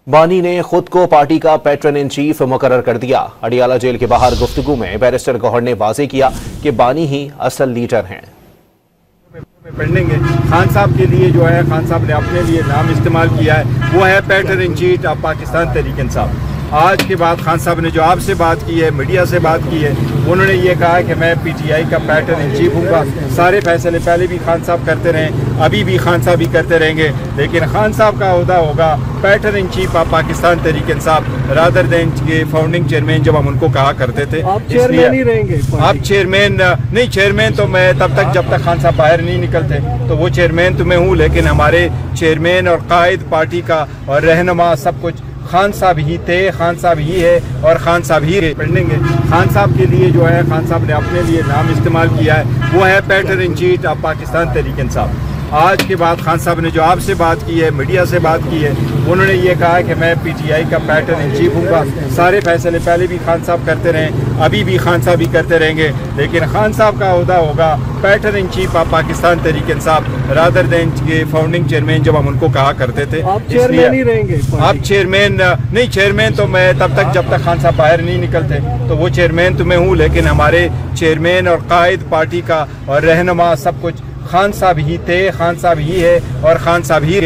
बानी ने खुद को पार्टी का पैट्रन इन चीफ मुकर्रर कर दिया। अडियाला जेल के बाहर गुफ्तगू में बैरिस्टर गौहर ने वाजे किया कि बानी ही असल लीडर हैं। पढ़ेंगे खान साहब के लिए जो है, खान साहब ने अपने लिए नाम इस्तेमाल किया है, वो है patron in chief of Pakistan Tehreek Insaf. आज के बाद खान साहब ने जो आपसे बात की है, मीडिया से बात की है, उन्होंने ये कहा कि मैं पीटीआई का पैट्रन इन चीफ हूँगा। सारे फैसले पहले भी खान साहब करते रहे, अभी भी खान साहब ही करते रहेंगे, लेकिन खान साहब का ओहदा होगा patron in chief of Pakistan Tehreek Insaf rather than के फाउंडिंग चेयरमैन, जब हम उनको कहा करते थे। आप चेयरमैन ही रहेंगे? आप चेयरमैन नहीं, चेयरमैन तो मैं तब तक जब तक खान साहब बाहर नहीं निकलते, तो वो चेयरमैन तो मैं हूँ, लेकिन हमारे चेयरमैन और कायद पार्टी का और रहनुमा सब कुछ खान साहब ही थे, खान साहब ही है और खान साहब ही पढ़ेंगे। खान साहब के लिए जो है, खान साहब ने अपने लिए नाम इस्तेमाल किया है, वो है patron in chief of Pakistan Tehreek Insaf. आज के बाद खान साहब ने जो आपसे बात की है, मीडिया से बात की है, उन्होंने ये कहा कि मैं पीटीआई का पैट्रन इन चीफ हूँगा। सारे फैसले पहले भी खान साहब करते रहे, अभी भी खान साहब ही करते रहेंगे, लेकिन खान साहब का ओहदा होगा patron in chief of Pakistan Tehreek Insaf rather than के फाउंडिंग चेयरमैन, जब हम उनको कहा करते थे। आप चेयरमैन ही रहेंगे? आप चेयरमैन नहीं, चेयरमैन तो मैं तब तक जब तक खान साहब बाहर नहीं निकलते, तो वो चेयरमैन तो मैं हूँ, लेकिन हमारे चेयरमैन और कायद पार्टी का और रहनुमा सब कुछ खान साहब ही थे, खान साहब ही है और खान साहब ही